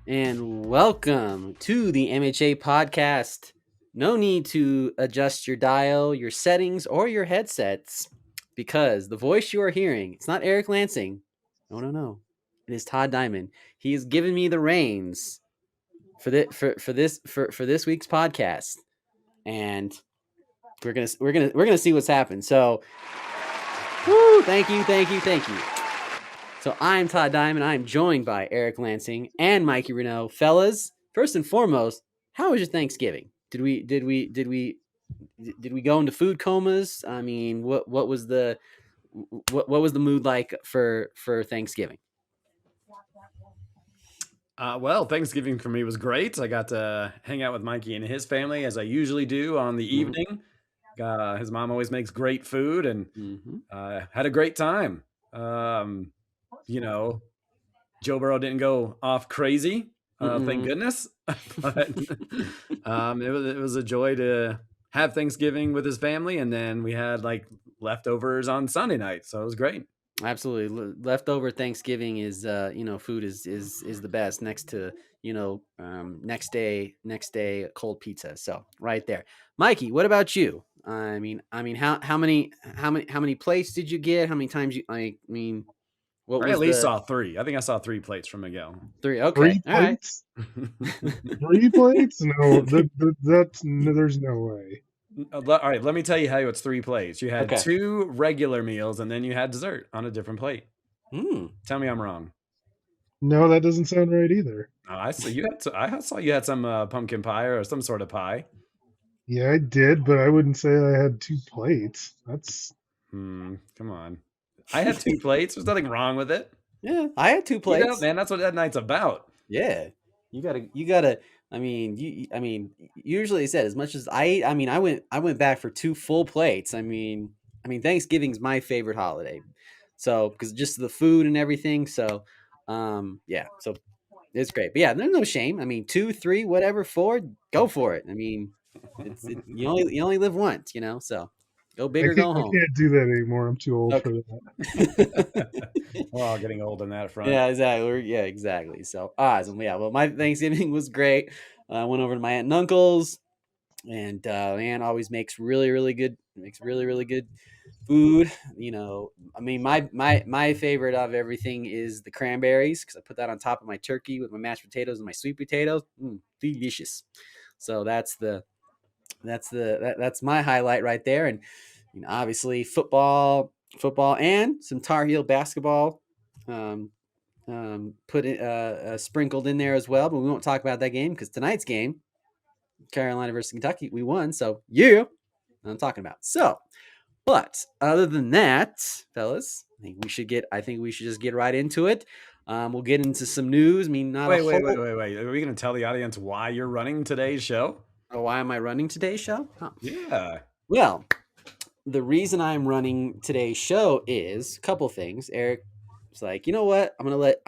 and welcome to the MHA podcast. No need to adjust your dial, your settings, or your headsets because the voice you are hearing, it's not Eric Lansing. No. It is Todd Diamond. He has given me the reins for this week's podcast. And we're gonna see what's happened. So thank you. So I'm Todd Diamond. I'm joined by Eric Lansing and Mikey Renault. Fellas, first and foremost, how was your Thanksgiving? Did we go into food comas? I mean, what was the mood like for Thanksgiving? Well, Thanksgiving for me was great. I got to hang out with Mikey and his family as I usually do on the Mm-hmm. evening. His mom always makes great food and Mm-hmm. had a great time. Um, you know, Joe Burrow didn't go off crazy, thank goodness. But it was a joy to have Thanksgiving with his family, and then we had like leftovers on Sunday night, so it was great. Absolutely. Leftover Thanksgiving is food is the best next to next day cold pizza. So right there. Mikey, what about you? I mean how many plates did you get? How many times what I at was least the saw three. I think I saw 3 plates from Miguel. three? Okay. Three All right. plates? Three plates? No, that's no, there's no way. All right, let me tell you how it's 3 plates. You had Okay. 2 regular meals, and then you had dessert on a different plate. Hmm. Tell me I'm wrong. No, that doesn't sound right either. Oh, I saw you had some pumpkin pie or some sort of pie. Yeah, I did, but I wouldn't say I had 2 plates. That's Come on. I had 2 plates. There's nothing wrong with it. Yeah, I had 2 Eat up, plates. man. That's what that night's about. Yeah. You gotta usually said as much as I ate, I went back for 2 full plates. Thanksgiving's my favorite holiday. So, because just the food and everything. So, yeah. So it's great. But yeah, there's no shame. I mean, 2, 3, whatever, 4, go for it. I mean, you only live once, so go big I or can't go I home. can't do that anymore. I'm too old for Okay. that. We're all getting old in that front. Yeah, exactly. Yeah, exactly. So awesome. Yeah, well, my Thanksgiving was great. I went over to my aunt and uncle's, and man always makes really good food. My favorite of everything is the cranberries because I put that on top of my turkey with my mashed potatoes and my sweet potatoes. Delicious. So that's my highlight right there, and obviously football, and some Tar Heel basketball. Um, put it sprinkled in there as well, but we won't talk about that game because tonight's game, Carolina versus Kentucky, we won. So yeah, I'm talking about. So, but other than that, fellas, I think we should just get right into it. We'll get into some news. I mean, not a Wait, wait, wait, whole. wait, wait. Are we going to tell the audience why you're running today's show? Oh, why am I running today's show? Huh. Yeah. Well, the reason I'm running today's show is a couple things. Eric was like, you know what? I'm gonna let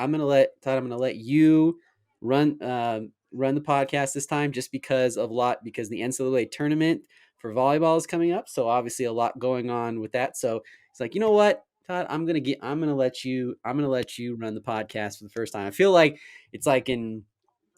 you run the podcast this time, just because the NCAA tournament for volleyball is coming up. So obviously a lot going on with that. So it's like, you know what, Todd, I'm gonna let you run the podcast for the first time. I feel like it's like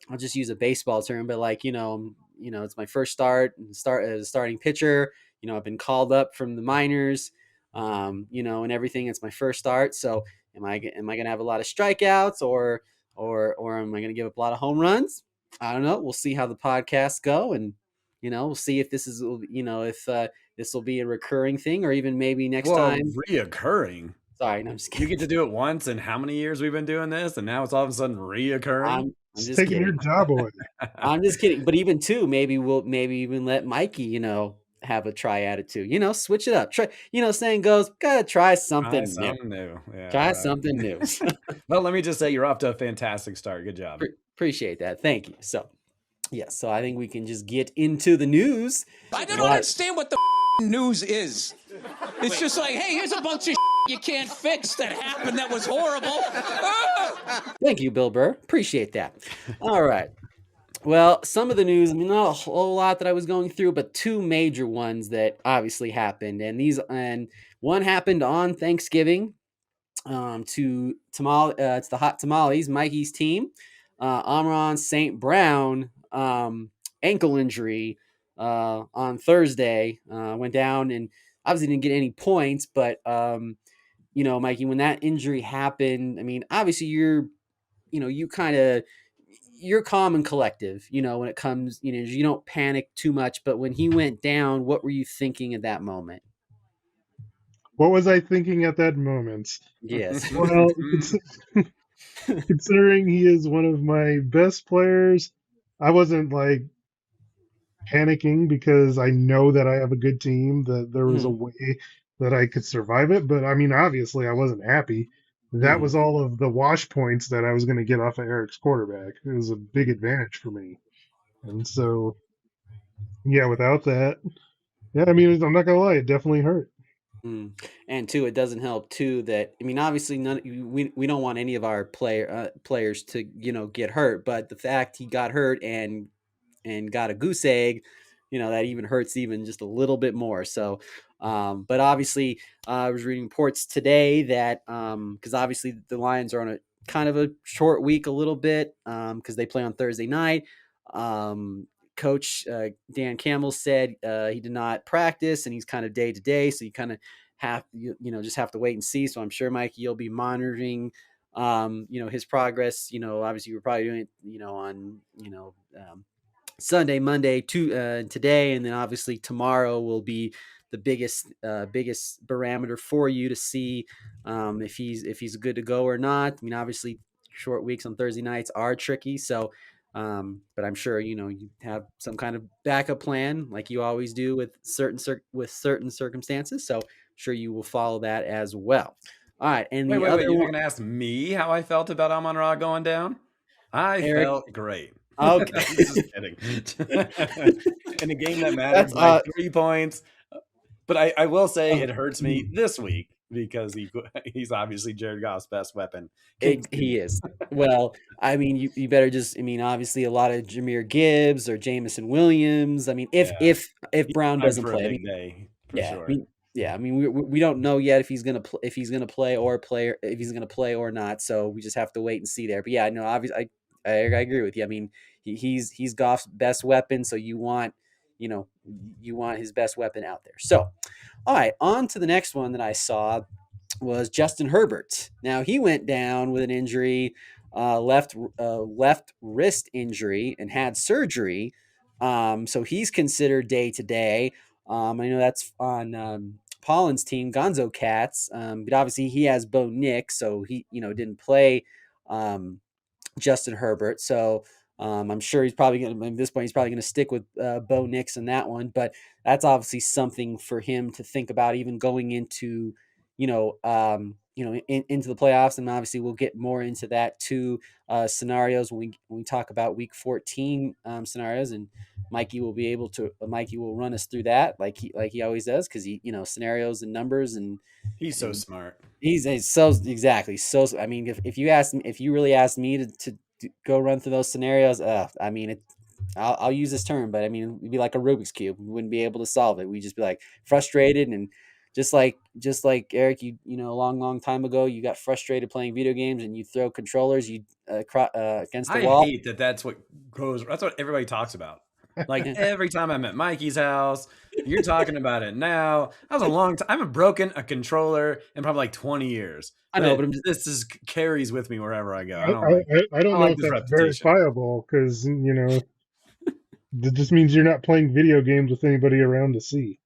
I'll just use a baseball term, but like, it's my first start as a starting pitcher. I've been called up from the minors, and everything. It's my first start. So am I going to have a lot of strikeouts, or am I going to give up a lot of home runs? I don't know. We'll see how the podcasts go, and we'll see if if this will be a recurring thing, or even maybe next Well, time. reoccurring. Sorry, no, I'm just You kidding. get to do it once in how many years we've been doing this, and now it's all of a sudden reoccurring? I'm It's just taking your kidding. job away. I'm just kidding. But even too, maybe even let Mikey, have a try attitude. Switch it up. Try, saying goes, gotta try Try something new. something new. Yeah, Try right. something new. Well, let me just say you're off to a fantastic start. Good job. Appreciate that. Thank you. So, yes. So I think we can just get into the news. I don't What? understand what the news is. It's just like, hey, here's a bunch of you can't fix that happened that was horrible. Thank you, Bill Burr. Appreciate that. All right. Well, some of the news, not a whole lot that I was going through, but two major ones that obviously happened. And one happened on Thanksgiving, it's the Hot Tamales, Mikey's team. Amron St. Brown, ankle injury on Thursday. Went down and obviously didn't get any points, but Mikey, when that injury happened, I mean, obviously you're calm and collective, when it comes, you don't panic too much. But when he went down, what were you thinking at that moment? What was I thinking at that moment? Yes. Well, considering he is one of my best players, I wasn't like panicking because I know that I have a good team, that there was a Mhm. way that I could survive it. But I mean, obviously, I wasn't happy. That Mhm. was all of the wash points that I was going to get off of Eric's quarterback. It was a big advantage for me. And so, yeah, without that, yeah, I mean, I'm not going to lie, it definitely hurt. And two, it doesn't help too that, I mean, obviously we don't want any of our players to get hurt, but the fact he got hurt and got a goose egg, that even hurts even just a little bit more. So, but obviously, I was reading reports today that because obviously the Lions are on a kind of a short week a little bit because they play on Thursday night. Um, Coach Dan Campbell said he did not practice and he's kind of day to day, so you kind of have just have to wait and see. So I'm sure, Mike, you'll be monitoring his progress. Obviously we're probably doing it on Sunday, Monday, today, and then obviously tomorrow will be the biggest barometer for you to see if he's good to go or not. I mean, obviously, short weeks on Thursday nights are tricky, so but I'm sure you have some kind of backup plan like you always do with certain circumstances. So sure you will follow that as well. All right, and Wait, the wait, wait. other You're not one, going to ask me how I felt about Amon Ra going down? I Eric. felt great. Okay, I'm just kidding. In a game that mattered that's by 3 points. But I will say it hurts me Mm. this week because he's obviously Jared Goff's best weapon. He Continue. is. Well, I mean, you better just. I mean, obviously, a lot of Jameer Gibbs or Jamison Williams. I mean, if Yeah. if if He's Brown primed doesn't for a play, I mean, big day for yeah, I sure. mean, yeah, I mean, we don't know yet if he's gonna play if he's gonna play or not. So we just have to wait and see there. But yeah, no, obviously, I agree with you. I mean, he's Goff's best weapon, so you know you want his best weapon out there. So, all right, on to the next one that I saw was Justin Herbert. Now he went down with an injury, left wrist injury, and had surgery. So he's considered day to day. I know that's on Pollen's team, Gonzo Cats, but obviously he has Bo Nick, so he didn't play. Justin Herbert. So I'm sure he's probably going to, at this point, he's probably going to stick with Bo Nix in that one. But that's obviously something for him to think about, even going into, into the playoffs. And obviously, we'll get more into that too. Scenarios when we talk about Week 14 scenarios, and Mikey will run us through that like he always does because he scenarios and numbers He's so and smart. he's so exactly so. I mean, if you really asked me to go run through those scenarios, I mean, I'll use this term, but I mean, it'd be like a Rubik's cube. We wouldn't be able to solve it. We'd just be like frustrated and just like Eric, a long time ago, you got frustrated playing video games and you throw controllers against the I wall. hate that that's what everybody talks about. Like Yeah, every time I'm at Mikey's house, you're talking about it now. That was a long time. I haven't broken a controller in probably like 20 years. I know, But but I'm just this is carries with me wherever I go. I, I I don't don't know like if this that's repetition. verifiable because that just means you're not playing video games with anybody around to see.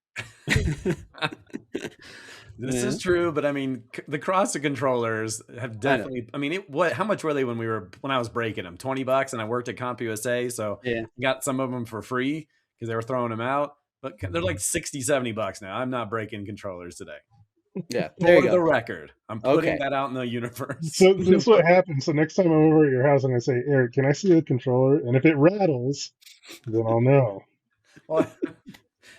This yeah, is true, but I mean, the cross controllers have I know. definitely. I mean, how much were they when I was breaking them? $20, and I worked at CompUSA, so Yeah, I got some of them for free because they were throwing them out. But they're like 60, $70 now. I'm not breaking controllers today. yeah. There you For go. the record, I'm putting Okay. that out in the universe. So this is what happens. So next time I'm over at your house and I say, Eric, can I see the controller? And if it rattles, then I'll know. Well,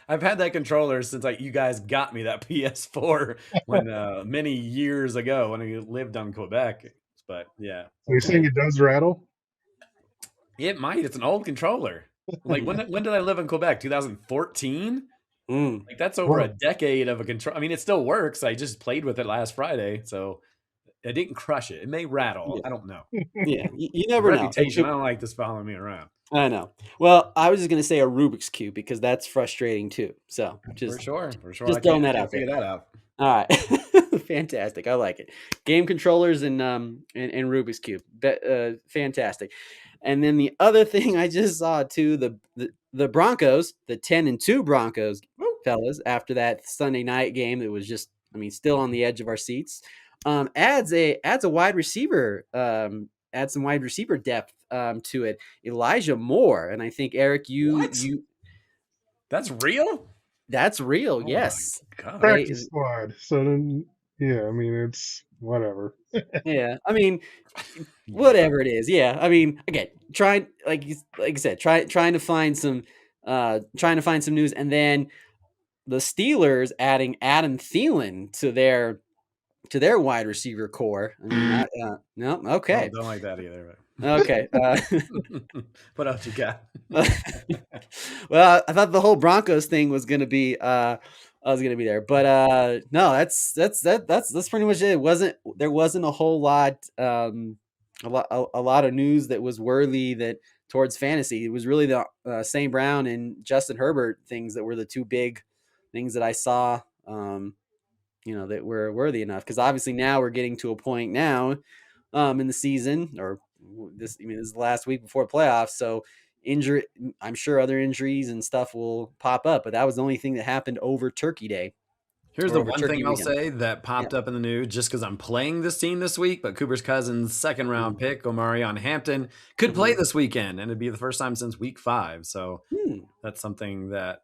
I've had that controller since you guys got me that PS4 when many years ago when I lived on Quebec. But yeah, So you're saying Yeah. it does rattle? it might. It's an old controller. Like when did I live in Quebec? 2014. Like that's over a Whoa. decade of a control. I mean, it still works. I just played with it last Friday, so I didn't crush it. It may rattle. Yeah. I don't know. Yeah, you never know. Reputation. I don't like this following me around. I know. Well, I was just gonna say a Rubik's cube because that's frustrating too. So For sure. just I throwing can't that out there. figure that out. All right, fantastic. I like it. Game controllers and Rubik's cube. Fantastic. And then the other thing I just saw too, the Broncos, the 10-2 Broncos, Woo. fellas, after that Sunday night game that was just, I mean, still on the edge of our seats, adds a wide receiver, adds some wide receiver depth to it. Elijah Moore, and I think Eric, you that's real. That's real. Oh yes. Practice squad. So then, yeah, I mean, it's whatever. Yeah, I mean, whatever it is. Yeah, I mean, again, trying like I said, trying to find some news, and then the Steelers adding Adam Thielen to their wide receiver core. I mean, no, okay, don't like that either. Okay. What else you got? Well, I thought the whole Broncos thing was gonna be I was gonna be there, but no, that's pretty much it. There wasn't a whole lot a lot of news that was worthy that towards fantasy. It was really the St. Brown and Justin Herbert things that were the two big things that I saw that were worthy enough, because obviously now we're getting to a point now in the season, or this is the last week before playoffs, so I'm sure other injuries and stuff will pop up, but that was the only thing that happened over Turkey Day. Here's the one thing I'll say that popped up in the news, just because I'm playing this team this week, but Cooper's cousin's second round pick, Omarion Hampton, could play this weekend, and it'd be the first time since week 5. So that's something that,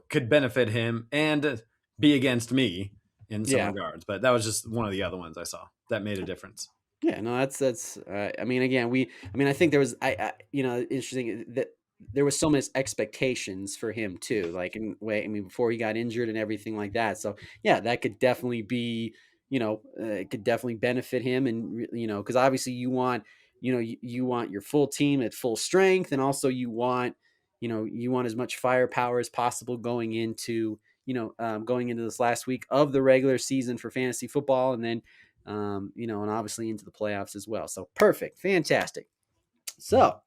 could benefit him and be against me in some regards. But that was just one of the other ones I saw that made a difference. Yeah, no, that's. I mean, again, I think there was, interesting that there was so much expectations for him too, like before he got injured and everything like that. So yeah, that could definitely be, it could definitely benefit him, and because obviously you want your full team at full strength, and also you want as much firepower as possible going into this last week of the regular season for fantasy football, and then and obviously into the playoffs as well. So perfect. Fantastic. So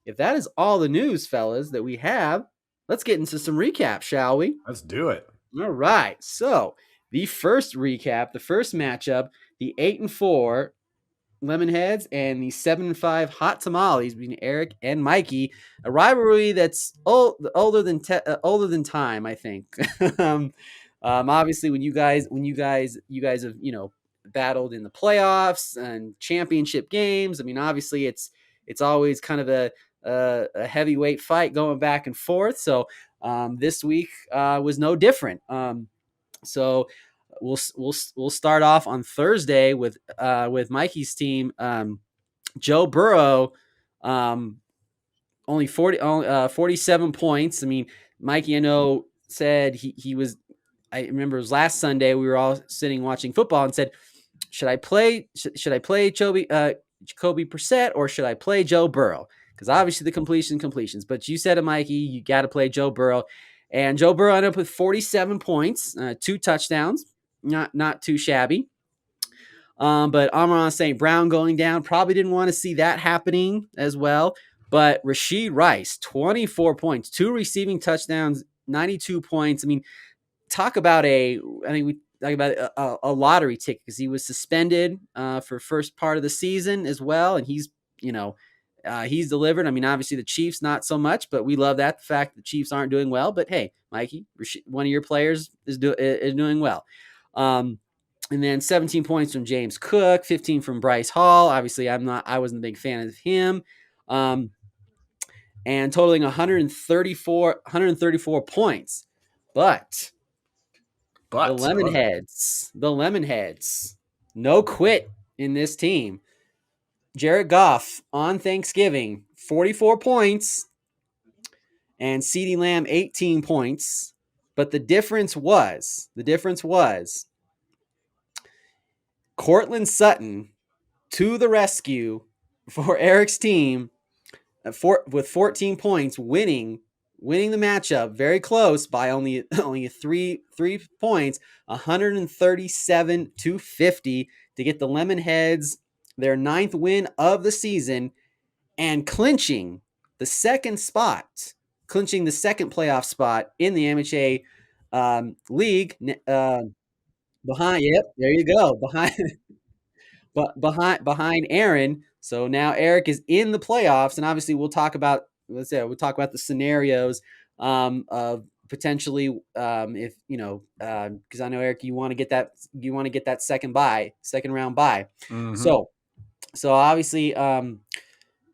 if that is all the news, fellas, that we have, let's get into some recap, shall we? Let's do it. All right. So the first matchup, the 8-4 Lemonheads and the 7-5 Hot Tamales between Eric and Mikey, a rivalry that's older than time, I think. Obviously, when you guys have battled in the playoffs and championship games, I mean, obviously it's always kind of a heavyweight fight going back and forth. So this week was no different. So we'll start off on Thursday with Mikey's team. Joe Burrow, only 47 points. I mean, Mikey, I know, said he was. I remember it was last Sunday. We were all sitting watching football and said, "Should I play? Should I play Jacoby Brissett, or should I play Joe Burrow?" Because obviously the completions. But you said to Mikey, you got to play Joe Burrow, and Joe Burrow ended up with 47 points, 2 touchdowns, not too shabby. But Amon St. Brown going down, probably didn't want to see that happening as well. But Rashid Rice, 24 points, 2 receiving touchdowns, 92 points. I mean, talk about a lottery ticket, because he was suspended for first part of the season as well, and he's delivered. I mean, obviously the Chiefs not so much, but we love that, the fact that the Chiefs aren't doing well. But hey, Mikey, one of your players is doing well. And then 17 points from James Cook, 15 from Bryce Hall. Obviously, I wasn't a big fan of him. And totaling 134 points. But the Lemonheads, no quit in this team. Jared Goff on Thanksgiving, 44 points, and CeeDee Lamb, 18 points. But the difference was Cortland Sutton to the rescue for Eric's team with 14 points, winning winning the matchup very close by only three points, 137-50 to get the Lemonheads their 9th win of the season and clinching the second playoff spot in the MHA league. Behind, yep, there you go, behind Aaron. So now Eric is in the playoffs, and obviously we'll talk about the scenarios of potentially if because I know Eric, you want to get that second round bye. Mm-hmm. So obviously,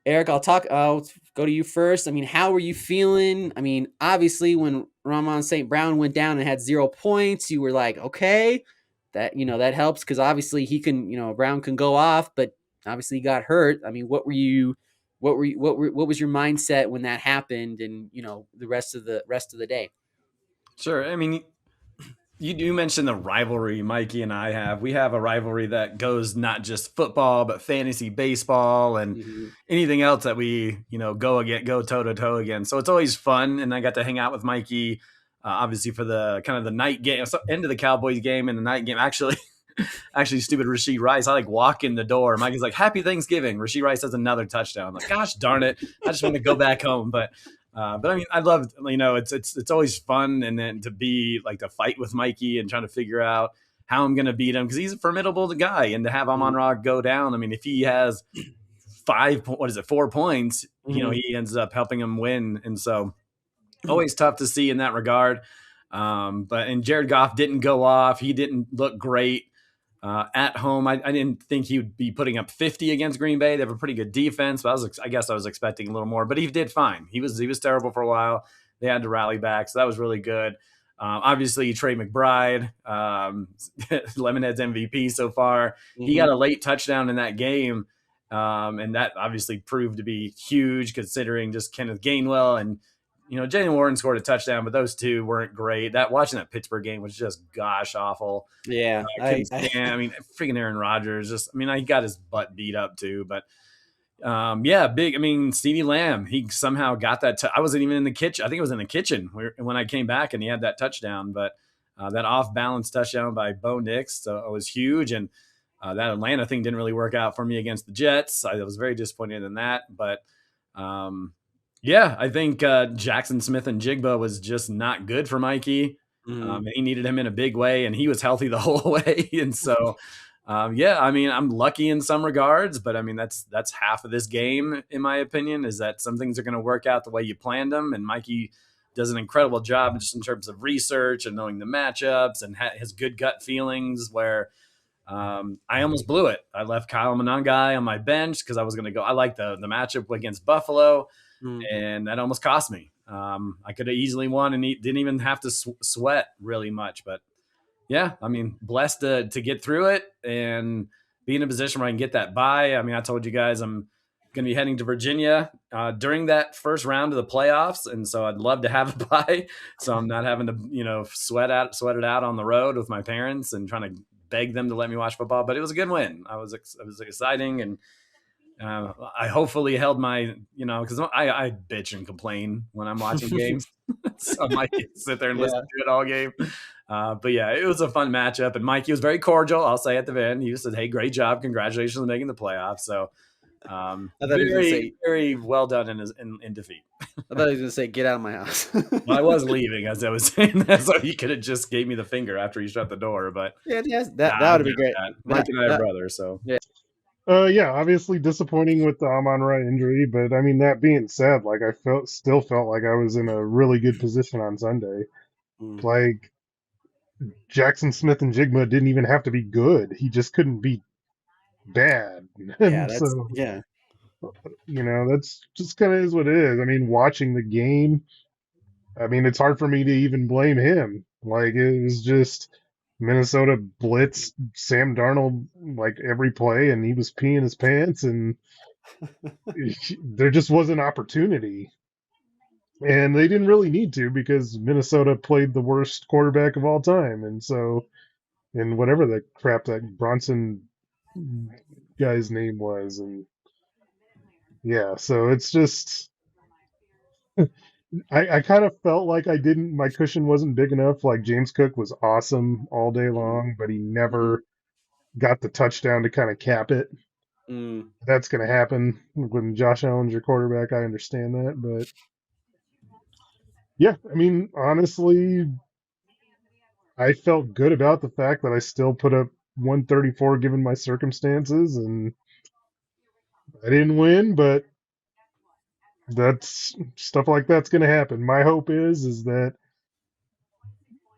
Eric, I'll go to you first. I mean, how were you feeling? I mean, obviously when Ramon St. Brown went down and had 0 points, you were like, okay, that helps, because obviously he can, Brown can go off, but obviously he got hurt. I mean, what was your mindset when that happened, and the rest of the day? Sure. I mean, you mentioned the rivalry Mikey and I have. We have a rivalry that goes not just football, but fantasy baseball and anything else that we, go toe to toe again. So it's always fun. And I got to hang out with Mikey, obviously for the kind of the night game, end of the Cowboys game and the night game. Actually, stupid Rashid Rice. I walk in the door. Mikey's like, "Happy Thanksgiving." Rashid Rice has another touchdown. I'm like, gosh darn it. I just want to go back home. But I mean, I love, it's always fun. And then to be to fight with Mikey and trying to figure out how I'm going to beat him, because he's a formidable guy. And to have Amon-Ra go down, I mean, if he has 4 points, he ends up helping him win. And so always tough to see in that regard. And Jared Goff didn't go off. He didn't look great. At home, I didn't think he would be putting up 50 against Green Bay. They have a pretty good defense, but I guess I was expecting a little more. But he did fine. He was terrible for a while. They had to rally back, so that was really good. Obviously, Trey McBride, Lemonhead's MVP so far. He got a late touchdown in that game, and that obviously proved to be huge considering just Kenneth Gainwell and Jalen Warren scored a touchdown, but those two weren't great. Watching that Pittsburgh game was just gosh awful. Yeah, I mean, freaking Aaron Rodgers. He got his butt beat up too. But big. I mean, CeeDee Lamb. He somehow got that. I wasn't even in the kitchen. I think it was in the kitchen when I came back, and he had that touchdown. But that off balance touchdown by Bo Nix was huge, and that Atlanta thing didn't really work out for me against the Jets. I was very disappointed in that, but. I think Jackson Smith and Jigba was just not good for Mikey. He needed him in a big way, and he was healthy the whole way. And so, I mean, I'm lucky in some regards, but I mean, that's half of this game, in my opinion, is that some things are going to work out the way you planned them. And Mikey does an incredible job just in terms of research and knowing the matchups and his good gut feelings where I almost blew it. I left Kyle Monangai on my bench because I was going to go. I like the matchup against Buffalo. And that almost cost me. I could have easily won and didn't even have to sweat really much. But yeah, I mean, blessed to get through it and be in a position where I can get that bye. I mean, I told you guys I'm going to be heading to Virginia during that first round of the playoffs. And so I'd love to have a bye. So I'm not having to, sweat it out on the road with my parents and trying to beg them to let me watch football. But it was a good win. It was exciting. And I hopefully held my, because I bitch and complain when I'm watching games. So I might sit there and listen to it all game. But yeah, it was a fun matchup. And Mikey was very cordial. I'll say at the end, he said, "Hey, great job. Congratulations on making the playoffs." So very well done in defeat. I thought he was going to say, "Get out of my house." Well, I was leaving as I was saying that, so he could have just gave me the finger after he shut the door. But that would have been great. Mike and I are brothers, so yeah. Obviously disappointing with the Amon-Ra injury, but I mean, that being said, I still felt like I was in a really good position on Sunday. Like Jackson Smith and Jigma didn't even have to be good; he just couldn't be bad. That's just kind of is what it is. I mean, watching the game, I mean, it's hard for me to even blame him. It was just Minnesota blitzed Sam Darnold every play, and he was peeing his pants, and there just wasn't opportunity. And they didn't really need to because Minnesota played the worst quarterback of all time. And so, and whatever the crap that Bronson guy's name was. And yeah, so it's just, I kind of felt like my cushion wasn't big enough. Like James Cook was awesome all day long, but he Mm-hmm. never got the touchdown to kind of cap it. Mm. That's going to happen when Josh Allen's your quarterback. I understand that, but yeah, I mean, honestly, I felt good about the fact that I still put up 134 given my circumstances, and I didn't win, but that's stuff like that's going to happen. My hope is that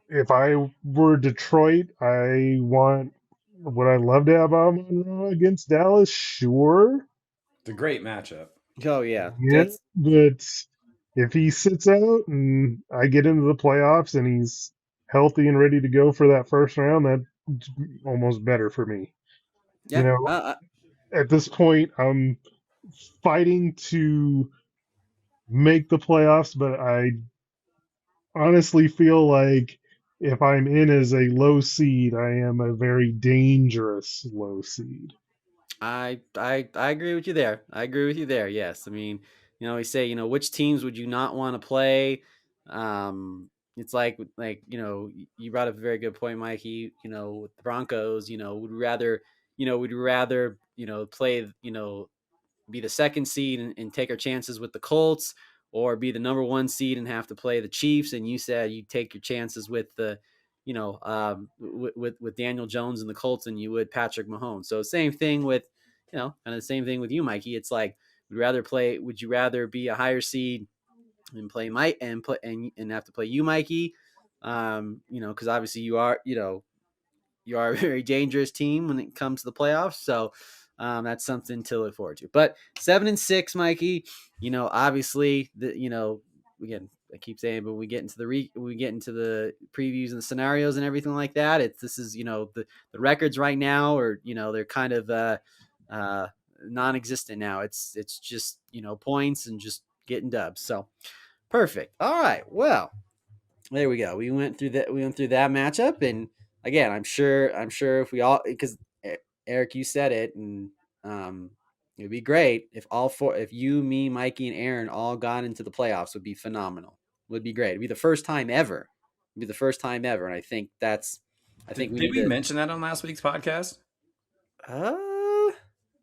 if I were Detroit, would I love to have Amon Ra against Dallas? Sure. It's a great matchup. Oh yeah, Yeah, that's but if he sits out and I get into the playoffs and he's healthy and ready to go for that first round, that's almost better for me. You yeah. know, at this point, I'm fighting to make the playoffs, but I honestly feel like if I'm in as a low seed, I am a very dangerous low seed. I agree with you there. I agree with you there. Yes, I mean, we say, which teams would you not want to play? It's like you brought up a very good point, Mikey. With the Broncos, would rather play be the second seed and take our chances with the Colts, or be the number one seed and have to play the Chiefs. And you said you take your chances with the, with Daniel Jones and the Colts, and you would Patrick Mahomes. So same thing with, kind of the same thing with you, Mikey. It's like, would you rather be a higher seed and play Mike and have to play you, Mikey? Because obviously you are a very dangerous team when it comes to the playoffs. So that's something to look forward to. But 7-6, Mikey. Obviously again, I keep saying, but we get into the previews and the scenarios and everything like that. This is the records right now, or they're kind of uh, non-existent now. It's just points and just getting dubs. So perfect. All right. Well, there we go. We went through that. We went through that matchup, and again, I'm sure if we all, because Eric, you said it, and um, it'd be great if all four, if you, me, Mikey, and Aaron all got into the playoffs. Would be phenomenal. Would be great. It'd be the first time ever. It'd be the first time ever, and I think we Did need we to. mention that on last week's podcast? Uh, I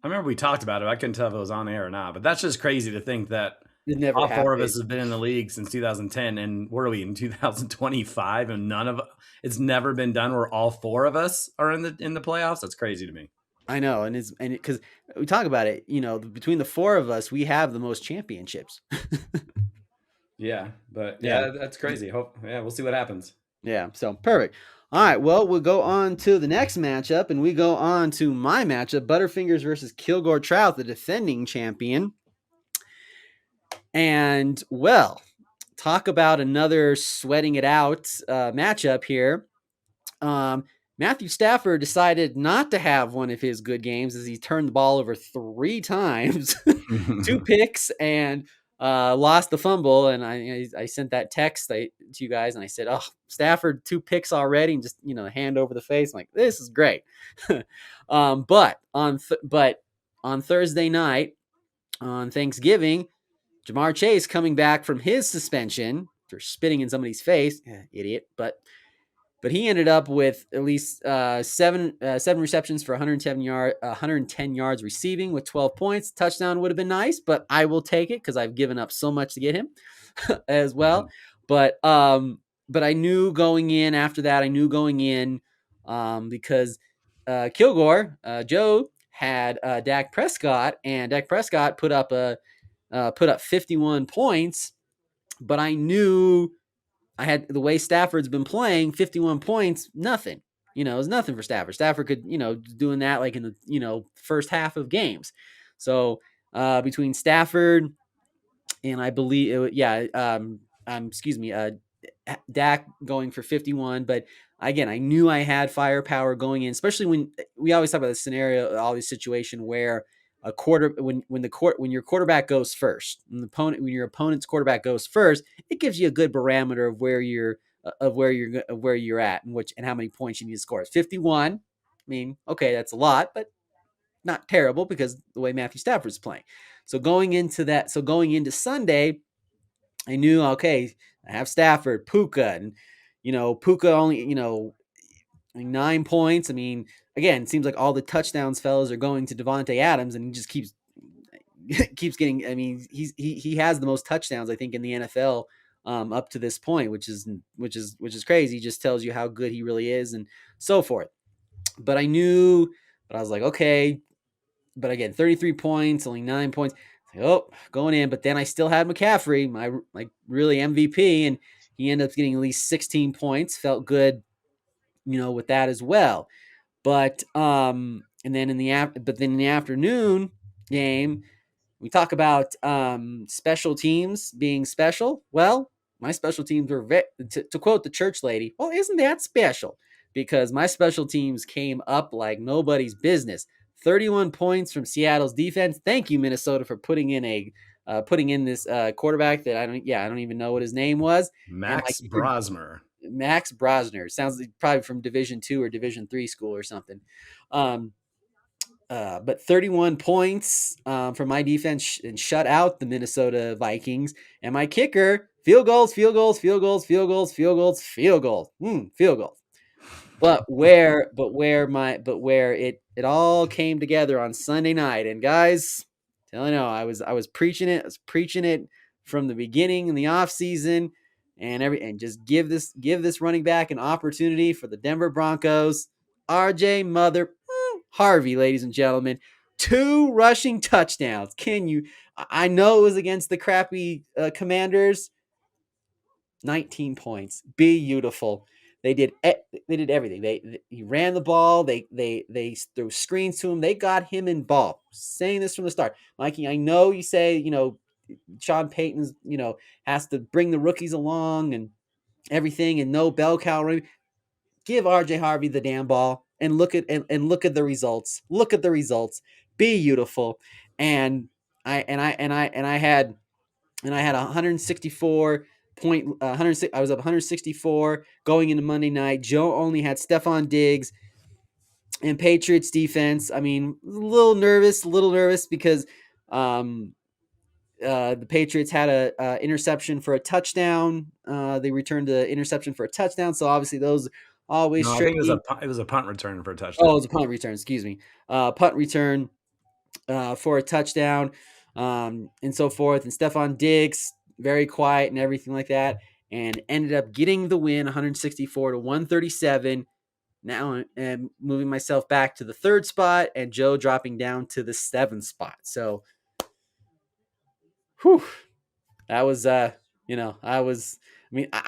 remember we talked about it. I couldn't tell if it was on air or not, but that's just crazy to think that it never all four of us happened. have been in the league since 2010, and where are we in 2025? And it's never been done where all four of us are in the playoffs. That's crazy to me. I know, and because we talk about it, between the four of us, we have the most championships. Yeah, but Yeah. that's crazy. We'll see what happens. Yeah, so perfect. All right, well, we'll go on to the next matchup, and we go on to my matchup, Butterfingers versus Kilgore Trout, the defending champion. And, well, talk about another sweating it out matchup here. Matthew Stafford decided not to have one of his good games as he turned the ball over 3 times, 2 picks, and lost the fumble. And I sent that text to you guys, and I said, "Oh, Stafford, 2 picks already," and just hand over the face. I'm like, this is great. But on Thursday night, on Thanksgiving, Jamar Chase coming back from his suspension for spitting in somebody's face, idiot, but he ended up with at least seven receptions for 110 yards receiving with 12 points. Touchdown would have been nice, but I will take it because I've given up so much to get him as well. But I knew going in after that. Because Kilgore Joe had Dak Prescott, and Dak Prescott put up 51 points. But I knew I had the way Stafford's been playing, 51 points, nothing. It was nothing for Stafford. Stafford could, doing that like in the, first half of games. So between Stafford and I believe, excuse me, Dak going for 51. But again, I knew I had firepower going in, especially when we always talk about this scenario, all this situation where when your quarterback goes first, when your opponent's quarterback goes first, it gives you a good barometer of where you're at and how many points you need to score. It's 51. I mean, okay, that's a lot, but not terrible because the way Matthew Stafford's playing. So going into Sunday, I knew, okay, I have Stafford, Puka, and Puka only 9 points. I mean, again, it seems like all the touchdowns fellas are going to Devontae Adams, and he just keeps getting. I mean, he has the most touchdowns, I think, in the NFL up to this point, which is crazy. Just tells you how good he really is, and so forth. But I knew, but I was like, okay. But again, 33 points, only 9 points. Oh, going in. But then I still had McCaffrey, my really MVP, and he ended up getting at least 16 points. Felt good, with that as well. But and then in the afternoon game, we talk about special teams being special. Well, my special teams were to quote the church lady, well, isn't that special? Because my special teams came up like nobody's business. 31 points from Seattle's defense. Thank you, Minnesota, for putting in this quarterback that I don't even know what his name was. Max Brosmer. Max Brosner. Sounds like probably from Division 2 or Division 3 school or something. But 31 points from my defense and shut out the Minnesota Vikings. And my kicker, field goals. But where it all came together on Sunday night. And guys, telling you, I was preaching it. I was preaching it from the beginning in the offseason and just give this running back an opportunity for the Denver Broncos. RJ Harvey, ladies and gentlemen, 2 rushing touchdowns. I know it was against the crappy Commanders. 19 points. Beautiful. They did everything. He ran the ball. They threw screens to him. They got him in ball. Saying this from the start, Mikey. I know you say Sean Payton's has to bring the rookies along and everything, and no bell cow. Give RJ Harvey the damn ball and look at the results. Look at the results. Beautiful. And I had 164 I was up 164 going into Monday night. Joe only had Stephon Diggs and Patriots defense. I mean, a little nervous because the Patriots had a interception for a touchdown. They returned the interception for a touchdown. So obviously those always No, I tricky. think it was a punt return for a touchdown. Oh, it was a punt return. Excuse me. Punt return for a touchdown and so forth. And Stephon Diggs, very quiet and everything like that, and ended up getting the win 164 to 137. Now I'm moving myself back to the 3rd spot and Joe dropping down to the 7th spot. So, that was, I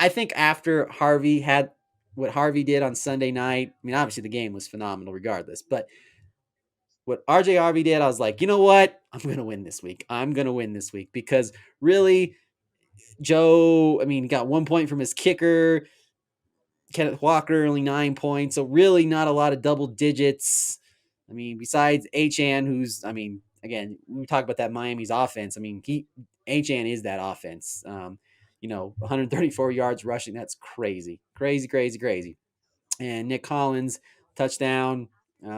think after Harvey had what Harvey did on Sunday night, I mean, obviously the game was phenomenal regardless, but what RJ Harvey did, I was like, you know what? I'm going to win this week because really Joe, I mean, he got 1 point from his kicker. Kenneth Walker, only 9 points. So really not a lot of double digits. I mean, besides HN, who's, I mean, again, we talk about that Miami's offense. I mean, HN is that offense. 134 yards rushing. That's crazy. And Nick Collins, touchdown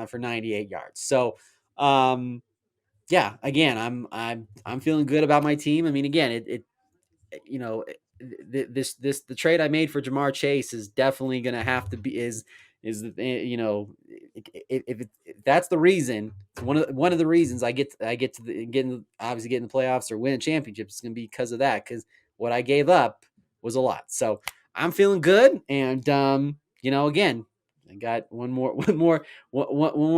for 98 yards. So, yeah, again, I'm feeling good about my team. I mean, again, the trade I made for Jamar Chase is definitely going to have to be if that's the reason, one of the reasons I get to obviously get in the playoffs or win championships is going to be because of that, because what I gave up was a lot. So I'm feeling good, and again, I got one more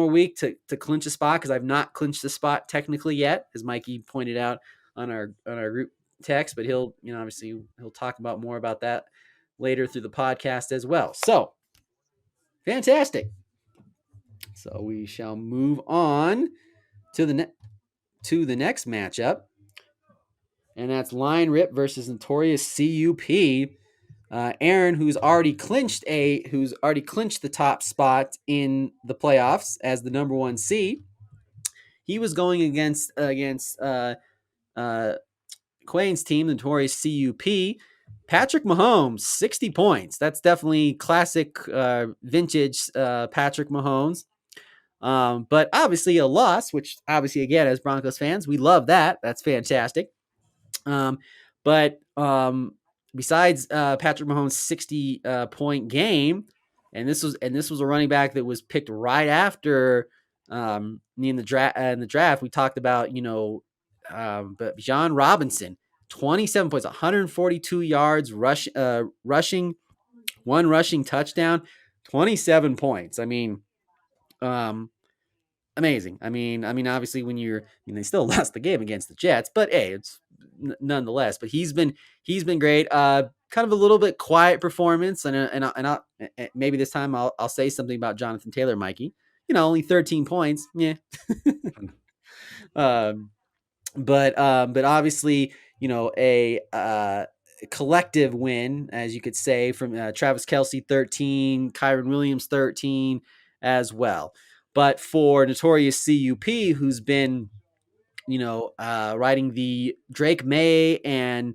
week to clinch a spot, because I've not clinched the spot technically yet, as Mikey pointed out on our group text, but he'll talk about more about that later through the podcast as well. So fantastic. So we shall move on to the next matchup, and that's Line Rip versus Notorious CUP. Aaron, who's already clinched the top spot in the playoffs as the number 1 seed, he was going against Quain's team, the Notorious CUP. Patrick Mahomes, 60 points. That's definitely classic vintage Patrick Mahomes. But obviously a loss, which obviously, again, as Broncos fans, we love that. That's fantastic. But But besides Patrick Mahomes' 60 point game, and this was a running back that was picked right after me in the draft. We talked about but John Robinson, 27 points, 142 yards rushing, one rushing touchdown, 27 points. I mean, amazing. I mean, obviously they still lost the game against the Jets, but hey, it's nonetheless. But he's been great. Kind of a little bit quiet performance, and I'll, maybe this time I'll say something about Jonathan Taylor, Mikey. Only 13 points. Yeah. But obviously, a collective win, as you could say, from Travis Kelce 13, Kyron Williams 13 as well. But for Notorious CUP, who's been, riding the Drake May and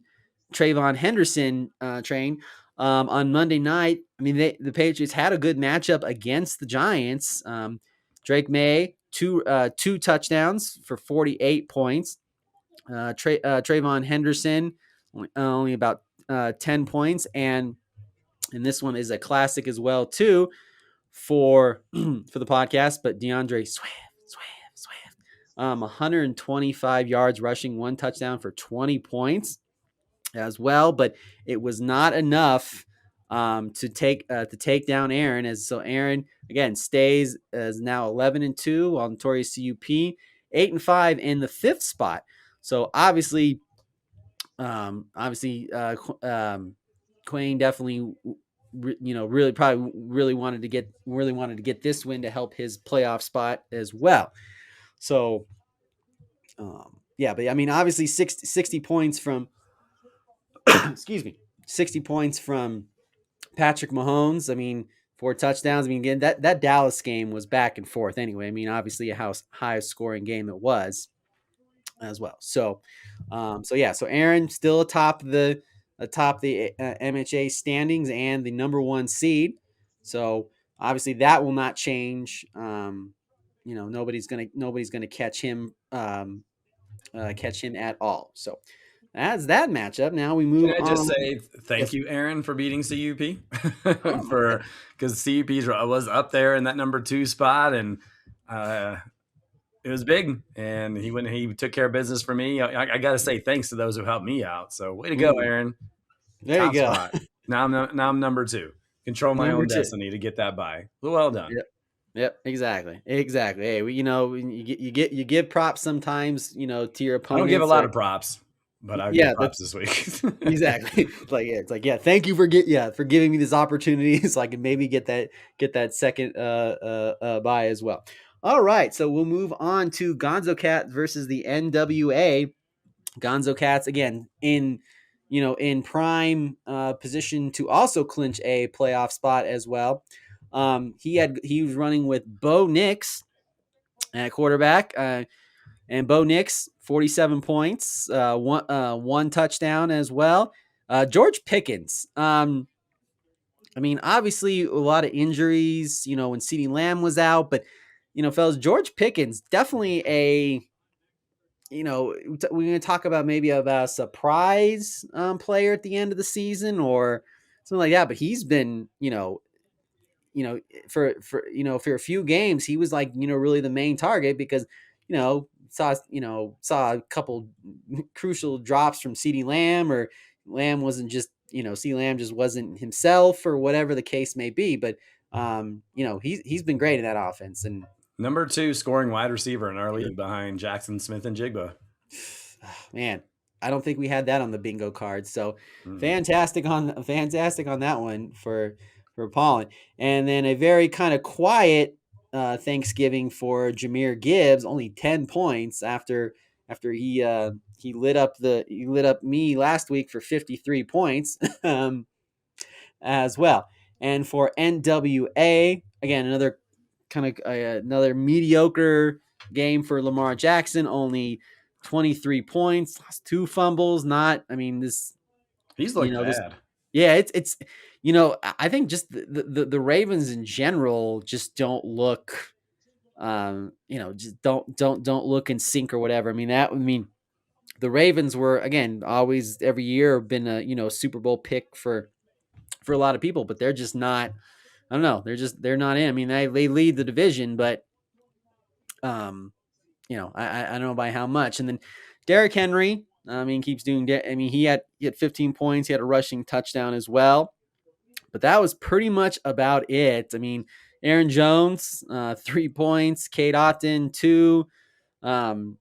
Trayvon Henderson train on Monday night, I mean, the Patriots had a good matchup against the Giants. Drake May, two touchdowns for 48 points. Trayvon Henderson, only about 10 points. And this one is a classic as well, too, for the podcast. But DeAndre Swift, 125 yards rushing, one touchdown for 20 points as well. But it was not enough to take down Aaron. So Aaron again stays as now 11-2, while Notorious CUP 8-5 in the 5th spot. So obviously, Quayne definitely, really wanted to get this win to help his playoff spot as well. So, yeah, but I mean, obviously 60 points from, excuse me, 60 points from Patrick Mahomes. I mean, 4 touchdowns. I mean, again, that Dallas game was back and forth anyway. I mean, obviously a high scoring game it was as well. So, so Aaron still atop the MHA standings and the number 1 seed. So obviously that will not change. Nobody's gonna catch him at all. So that's that matchup. Now we move. Can I just say thank you, Aaron, for beating CUP because CUP was up there in that number 2 spot, and it was big, and he took care of business for me. I got to say thanks to those who helped me out. So way to go, Aaron. There Top you go. Spot. Now I'm number 2. Control my own destiny to get that by. Well done. Yep. Exactly. Hey, you give props sometimes, to your opponents. I don't give a lot of props, but I give props this week. Exactly. It's like, thank you for giving me this opportunity so I can maybe get that second bye as well. All right, so we'll move on to Gonzo Cat versus the NWA. Gonzo Cats again in prime position to also clinch a playoff spot as well. He was running with Bo Nix at quarterback, and Bo Nix 47 points, one touchdown as well. George Pickens. I mean, obviously a lot of injuries, when CeeDee Lamb was out, but fellas, George Pickens definitely we're going to talk about maybe about a surprise player at the end of the season or something like that. But he's been, for a few games, he was really the main target because, saw a couple crucial drops from CeeDee Lamb, or Lamb wasn't just, CeeDee Lamb just wasn't himself, or whatever the case may be. But, he's been great in that offense. And number 2 scoring wide receiver in our league behind Jackson Smith and Jigba. Man, I don't think we had that on the bingo card. So fantastic on that one for Paulin. And then a very kind of quiet Thanksgiving for Jahmyr Gibbs, only 10 points after he lit up me last week for 53 points as well. And for NWA, again, another kind of another mediocre game for Lamar Jackson, only 23 points, lost 2 fumbles. He's looked bad. It's I think just the Ravens in general just don't look, just don't look in sync or whatever. The the Ravens were, again, always every year been a Super Bowl pick for a lot of people, but they're just not. I don't know. They're not in. I mean, they lead the division, but I don't know by how much. And then Derrick Henry, I mean, keeps doing. I mean, he had 15 points. He had a rushing touchdown as well, but that was pretty much about it. I mean, Aaron Jones, 3 points. Kate Otten, 2. Only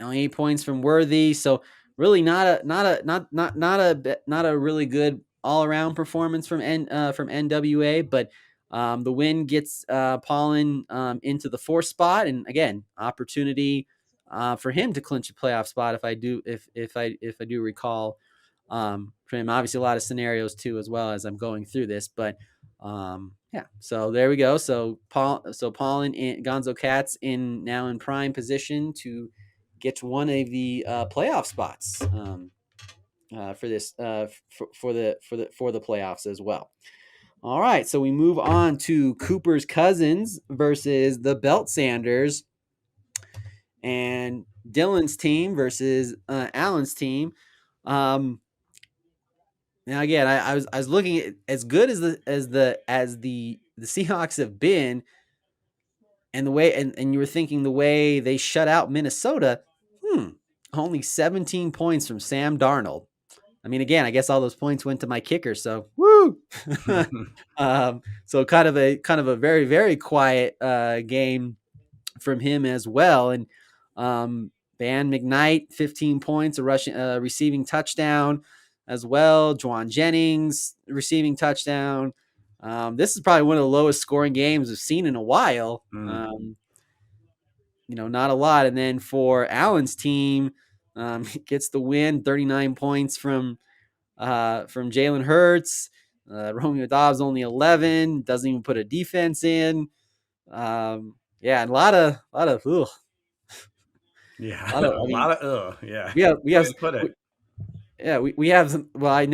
8 points from Worthy. So really not a really good all around performance from NWA, but the win gets Paulin into the 4th spot, and again, opportunity for him to clinch a playoff spot if I do recall for him. Obviously, a lot of scenarios too as well as I'm going through this, but yeah. So there we go. So Paulin and Gonzo Cats now in prime position to get one of the playoff spots for this for the playoffs as well. All right, so we move on to Cooper's Cousins versus the Belt Sanders, and Dylan's team versus Allen's team. Now again, I was looking at as good as the Seahawks have been, and the way and you were thinking the way they shut out Minnesota. Only 17 points from Sam Darnold. I mean, again, I guess all those points went to my kicker, so woo. So kind of a very, very quiet game from him as well. And Van McKnight, 15 points, a receiving touchdown as well. Juwan Jennings, receiving touchdown. This is probably one of the lowest scoring games we've seen in a while. Not a lot. And then for Allen's team, gets the win, 39 points from Jalen Hurts. Romeo Dobbs only 11, doesn't even put a defense in. And a lot of ugh. Yeah, a lot of ugh. Yeah, we have put it. We have some. Well, I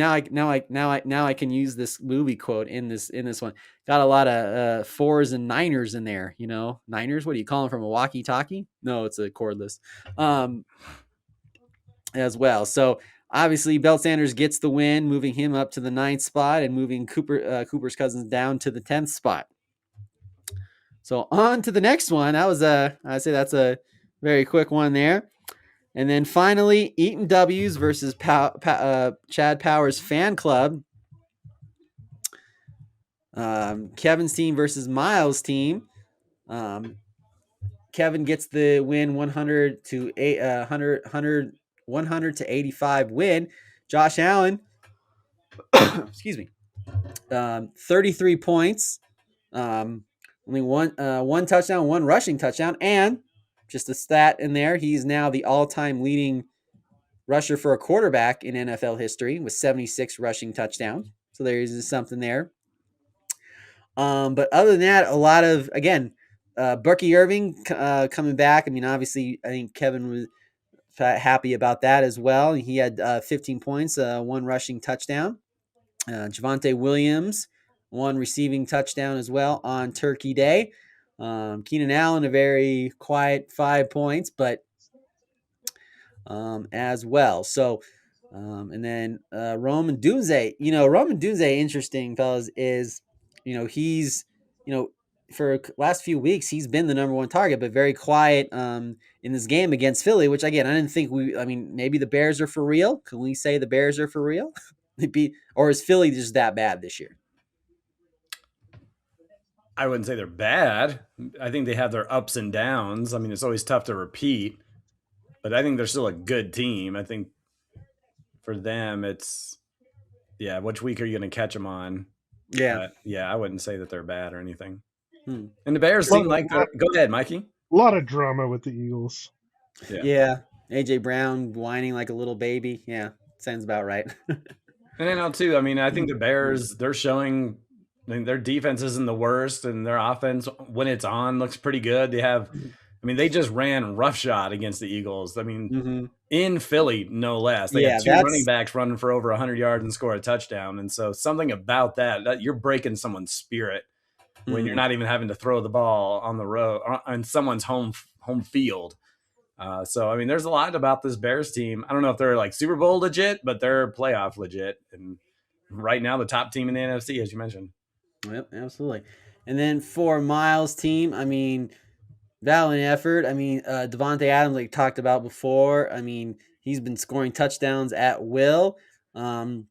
can use this movie quote in this one. Got a lot of 4s and 9ers in there. Niners. What do you call them, from a walkie-talkie? No, it's a cordless. As well. So obviously, Belt Sanders gets the win, moving him up to the 9th spot and moving Cooper's Cousins down to the 10th spot. So on to the next one. I'd say that's a very quick one there. And then finally, Eaton W's versus Chad Powers Fan Club. Kevin's team versus Miles' team. Kevin gets the win, 100 to 85 win. Josh Allen, excuse me, 33 points, only one touchdown, one rushing touchdown, and just a stat in there, he's now the all-time leading rusher for a quarterback in NFL history with 76 rushing touchdowns. So there is something there. But other than that, a lot of, again, Bucky Irving coming back. I mean, obviously, I think Kevin was happy about that as well. He had 15 points, one rushing touchdown. Javonte Williams, one receiving touchdown as well on Turkey Day. Keenan Allen, a very quiet 5 points, but as well. So, and then Roman Dunze. Roman Dunze, interesting, fellas, is, he's, for last few weeks, he's been the number one target, but very quiet in this game against Philly, which, again, I didn't think maybe the Bears are for real. Can we say the Bears are for real? Or is Philly just that bad this year? I wouldn't say they're bad. I think they have their ups and downs. I mean, it's always tough to repeat, but I think they're still a good team. I think for them, it's, which week are you going to catch them on? Yeah. I wouldn't say that they're bad or anything. And the Bears seem like they're... Go ahead, Mikey. A lot of drama with the Eagles. Yeah. AJ Brown whining like a little baby. Yeah, sounds about right. And too, I mean, I think the Bears, they're showing, their defense isn't the worst, and their offense, when it's on, looks pretty good. They just ran roughshod against the Eagles. I mean, in Philly, no less. They had 2 running backs running for over 100 yards and score a touchdown. And so something about that you're breaking someone's spirit when you're not even having to throw the ball on the road, on someone's home field. So I mean, there's a lot about this Bears team. I don't know if they're like Super Bowl legit, but they're playoff legit, and right now the top team in the NFC, as you mentioned. Yep, absolutely. And then for Miles' team, I mean, valiant effort. I mean, Devontae Adams, like talked about before. I mean, he's been scoring touchdowns at will. Only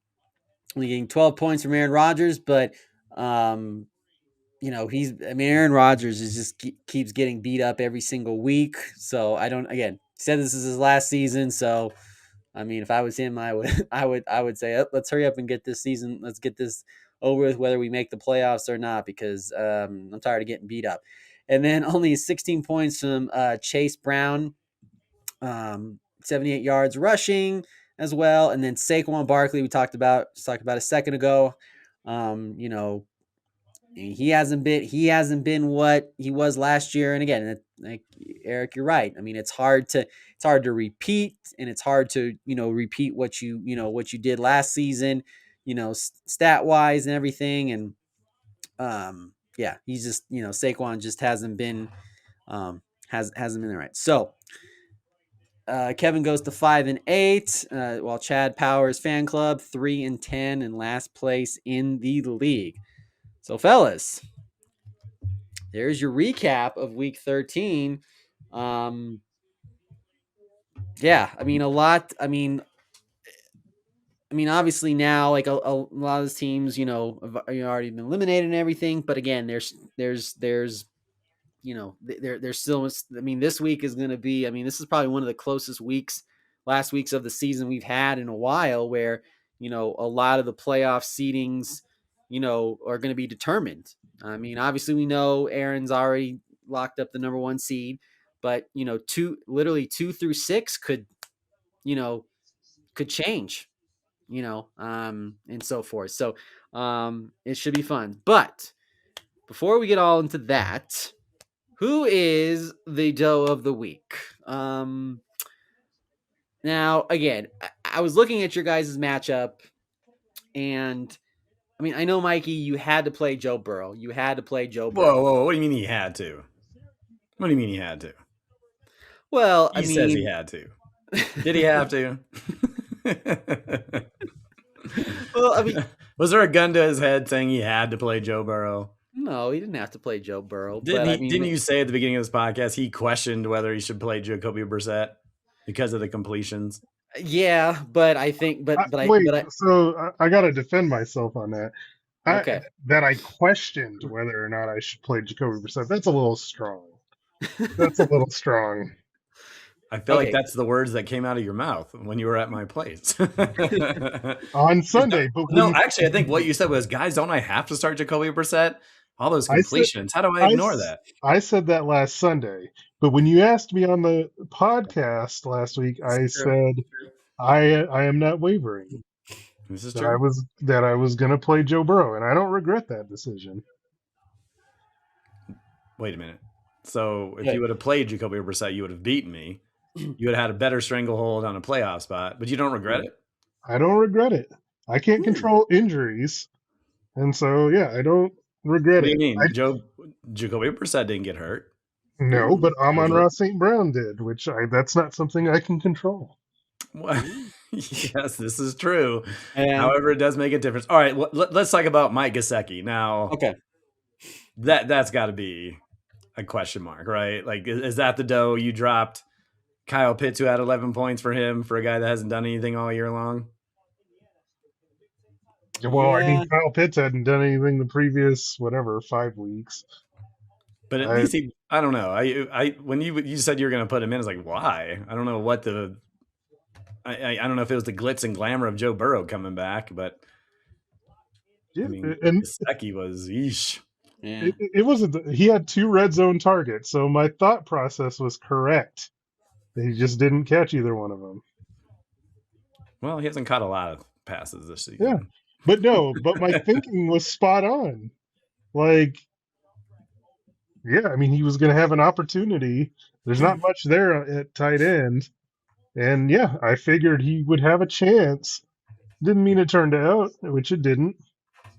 getting 12 points from Aaron Rodgers, but um, Aaron Rodgers is just keeps getting beat up every single week. So I don't. Again, said this is his last season. So I mean, if I was him, I would, I would say, oh, let's hurry up and get this season. Let's get this over with, whether we make the playoffs or not, because I'm tired of getting beat up. And then only 16 points from Chase Brown, 78 yards rushing as well. And then Saquon Barkley, we talked about a second ago. You know, he hasn't been what he was last year. And again, like Eric, you're right. I mean, it's hard to repeat, and it's hard to repeat what you did last season, stat wise and everything. And yeah, he's just Saquon just hasn't been hasn't been right. So Kevin goes to 5-8, while Chad Powers fan club 3-10 in last place in the league. So fellas, there's your recap of week 13. Yeah, I mean, a lot. I mean, obviously now, like a lot of these teams, have already been eliminated and everything. But again, there's there's still. I mean, this week is going to be. I mean, this is probably one of the closest last weeks of the season we've had in a while, where a lot of the playoff seedings, are going to be determined. I mean, obviously we know Aaron's already locked up the number 1 seed, but literally 2 through 6 could change, and so forth. So it should be fun. But before we get all into that, who is the doe of the week? Now, again, I was looking at your guys' matchup, and I mean, I know, Mikey, you had to play Joe Burrow. Whoa! What do you mean he had to? What do you mean he had to? Well, He says he had to. Did he have to? Well, I mean, was there a gun to his head saying he had to play Joe Burrow? No, he didn't have to play Joe Burrow. Didn't you say at the beginning of this podcast he questioned whether he should play Jacoby Brissett because of the completions? Yeah, but I think, so I got to defend myself on that. Okay. That I questioned whether or not I should play Jacoby Brissett. That's a little strong. That's a little strong. I feel like that's the words that came out of your mouth when you were at my place. On Sunday. But no, actually, I think what you said was, guys, don't I have to start Jacoby Brissett? All those completions. How do I ignore that? I said that last Sunday. But when you asked me on the podcast last week, I said I am not wavering. This is true. That I was going to play Joe Burrow, and I don't regret that decision. Wait a minute. So if you would have played Jacoby Brissett, you would have beaten me. You would have had a better stranglehold on a playoff spot, but you don't regret it? I don't regret it. I can't control injuries. And so, yeah, I don't regret it. What do you mean? Jacoby Brissett didn't get hurt. No, but Amon-Ra St. Brown did, which that's not something I can control. Well, yes, this is true. However, it does make a difference. All right, let's talk about Mike Gesicki. Now, okay, that's got to be a question mark, right? Like, is that the dough you dropped Kyle Pitts, who had 11 points for him, for a guy that hasn't done anything all year long? Well, I mean, Kyle Pitts hadn't done anything the previous, 5 weeks. But at least I don't know. I when you said you were going to put him in, I was like, why? I don't know what I don't know if it was the glitz and glamour of Joe Burrow coming back, but yeah, I mean, Gesicki was yeesh. Yeah. It wasn't. He had 2 red zone targets, so my thought process was correct. He just didn't catch either one of them. Well, he hasn't caught a lot of passes this season. Yeah, but my thinking was spot on. Like, yeah, I mean, he was going to have an opportunity. There's not much there at tight end. And yeah, I figured he would have a chance. Didn't mean it turned out, which it didn't.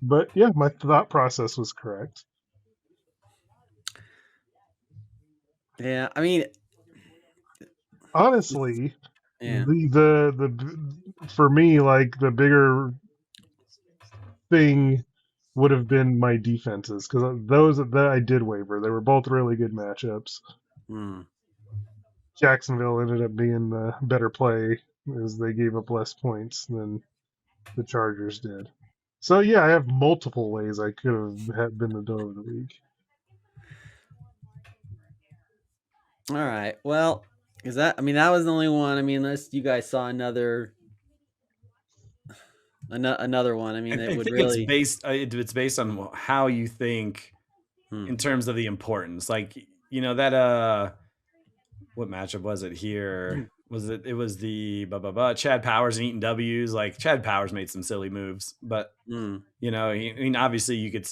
But yeah, my thought process was correct. Yeah, I mean, honestly, Yeah. the for me, like the bigger thing would have been my defenses because those that I did waver. They were both really good matchups. Mm. Jacksonville ended up being the better play as they gave up less points than the Chargers did. So yeah, I have multiple ways I could have had been the dough of the week. All right. Well, is that? I mean, that was the only one. I mean, unless you guys saw another one. I mean, I it would think it's really. based on how you think in terms of the importance. Like, you know, that what matchup was it here? It was the Chad Powers and Eaton W's. Like, Chad Powers made some silly moves, but Mm. you know, I mean, obviously you could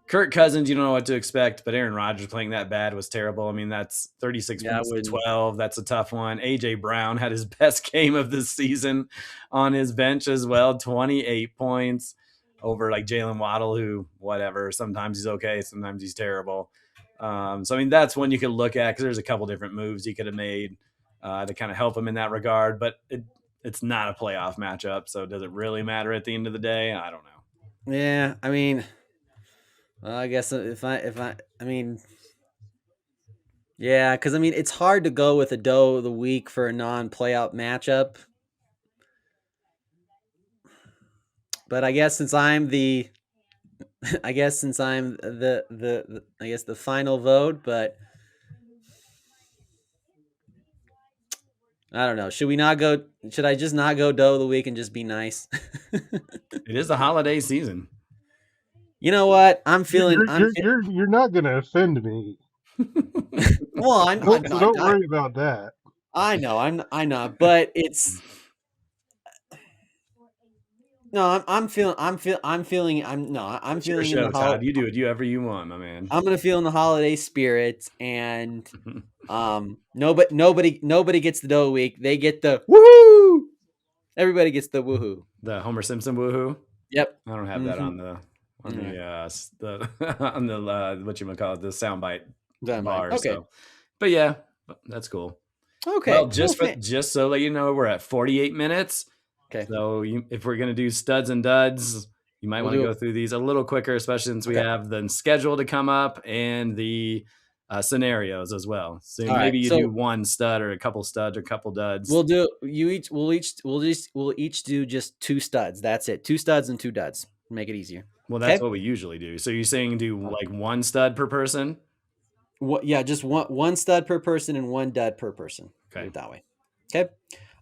Kirk Cousins, you don't know what to expect, but Aaron Rodgers playing that bad was terrible. I mean, that's 36 Yeah, I points to wouldn't. 12. That's a tough one. AJ Brown had his best game of the season on his bench as well, 28 points over like Jalen Waddle, who whatever. Sometimes he's okay, sometimes he's terrible. So I mean, that's one you could look at because there's a couple different moves he could have made to kind of help him in that regard. But it's not a playoff matchup, so does it really matter at the end of the day? I don't know. Yeah, I mean, well, I guess I mean, yeah, because I mean, it's hard to go with a dough of the week for a non-playout matchup. But I guess since I'm the, I guess since I'm I guess the final vote, but I don't know. Should we not go? Should I just not go dough of the week and just be nice? It is the holiday season. You know what? I'm feeling. You're not gonna offend me. Well, So don't worry about that. I know. I know. But it's. No, I'm feeling. I'm feeling in the Todd. You do it. You ever you want, my man. I'm gonna feel in the holiday spirit, and nobody gets the dough week. They get the woohoo. Everybody gets the woohoo. The Homer Simpson woohoo. Yep. I don't have that on the on the what you call it, the soundbite bar. Okay. So, but yeah, that's cool. Okay. Well, just so that you know, we're at 48 minutes. Okay. So if we're gonna do studs and duds, you might want to go through these a little quicker, especially since we have the schedule to come up and the scenarios as well. So maybe you do one stud or a couple studs or a couple duds. We'll each do just 2 studs. That's it. 2 studs and 2 duds. Make it easier. Well, that's what we usually do. So you're saying do like 1 stud per person? Yeah, just one stud per person and 1 dud per person. Okay. Do it that way. Okay.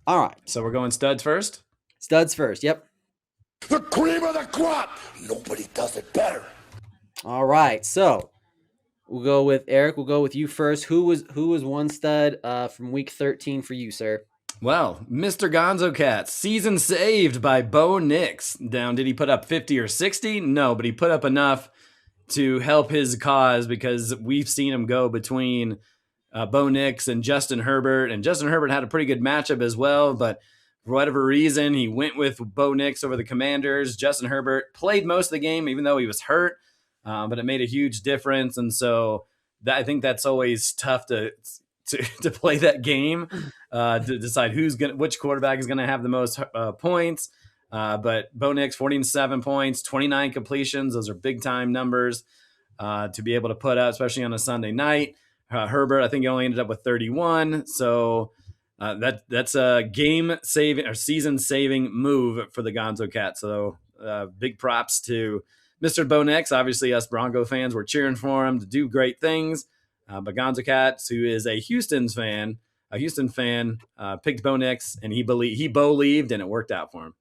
All right. So we're going studs first? Studs first. Yep. The cream of the crop. Nobody does it better. All right. So we'll go with Eric. We'll go with you first. Who was 1 stud from week 13 for you, sir? Well, Mr. Gonzo Cat, season saved by Bo Nix. Down, did he put up 50 or 60? No, but he put up enough to help his cause because we've seen him go between Bo Nix and Justin Herbert. And Justin Herbert had a pretty good matchup as well, but for whatever reason, he went with Bo Nix over the Commanders. Justin Herbert played most of the game, even though he was hurt, but it made a huge difference. And so I think that's always tough to play that game, to decide which quarterback is going to have the most points. But Bo Nix, 47 points, 29 completions. Those are big time numbers to be able to put up, especially on a Sunday night. Herbert, I think he only ended up with 31. So that's a game saving or season saving move for the Gonzo Cat. So big props to Mr. Bo Nix. Obviously, us Bronco fans were cheering for him to do great things. But Gonzo Cat, who is a Houston fan, picked Bo Nix, and he believed, and it worked out for him.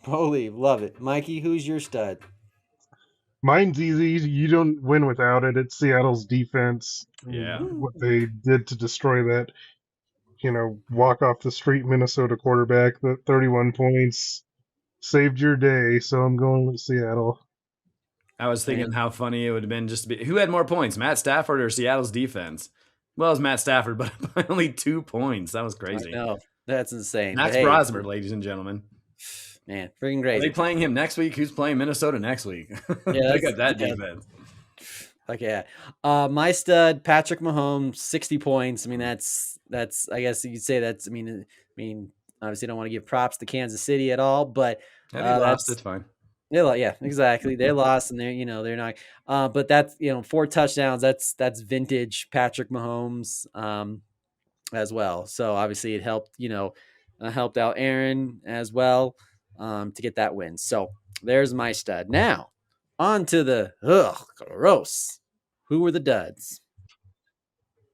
Believe, love it. Mikey, who's your stud? Mine's easy. You don't win without it. It's Seattle's defense. Yeah. What they did to destroy that, walk off the street Minnesota quarterback. The 31 points saved your day. So I'm going with Seattle. I was thinking how funny it would have been just to be who had more points, Matt Stafford or Seattle's defense. Well, it was Matt Stafford, but by only 2 points. That was crazy. I know. That's insane. Max Brosmer, ladies and gentlemen. Man, freaking crazy. Are they playing him next week? Who's playing Minnesota next week? Yeah, pick up that defense. Okay. My stud, Patrick Mahomes, 60 points. I mean, that's. I guess you'd say that's. I mean, obviously, don't want to give props to Kansas City at all, but And he lost. that's It's fine. yeah, exactly. They lost, and they're not. But that's 4 touchdowns. That's vintage Patrick Mahomes as well. So obviously, it helped. Helped out Aaron as well to get that win. So there's my stud. Now on to the gross. Who were the duds?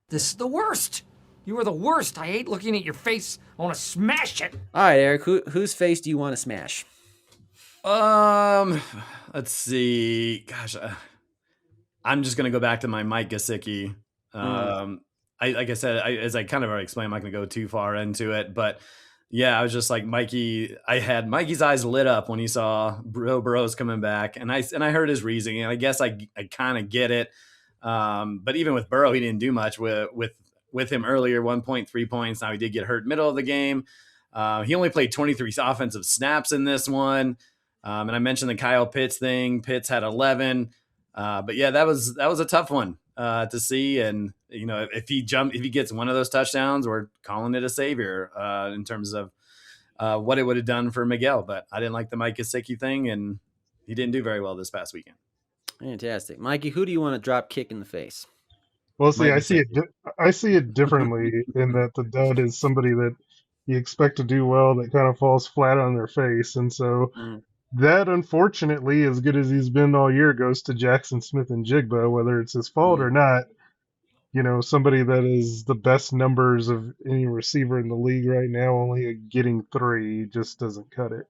This is the worst. You are the worst. I hate looking at your face. I want to smash it. All right, Eric. Whose face do you want to smash? Let's see. Gosh, I'm just gonna go back to my Mike Gesicki. Like I said, as I kind of already explained, I'm not gonna go too far into it, but yeah, I was just like Mikey. I had Mikey's eyes lit up when he saw Burrow's coming back, and I heard his reasoning, and I guess I kind of get it. But even with Burrow, he didn't do much with him earlier. 1.3 points. Now he did get hurt middle of the game. He only played 23 offensive snaps in this one. And I mentioned the Kyle Pitts thing. Pitts had 11. But yeah, that was a tough one to see. And if he gets one of those touchdowns, we're calling it a savior in terms of what it would have done for Miguel. But I didn't like the Mike Gesicki thing, and he didn't do very well this past weekend. Fantastic, Mikey. Who do you want to drop kick in the face? Well, see, Mike I see it. I see it differently in that the dud is somebody that you expect to do well that kind of falls flat on their face, and so that, unfortunately, as good as he's been all year, goes to Jackson Smith and Jigba, whether it's his fault or not. Somebody that is the best numbers of any receiver in the league right now, only getting 3 just doesn't cut it.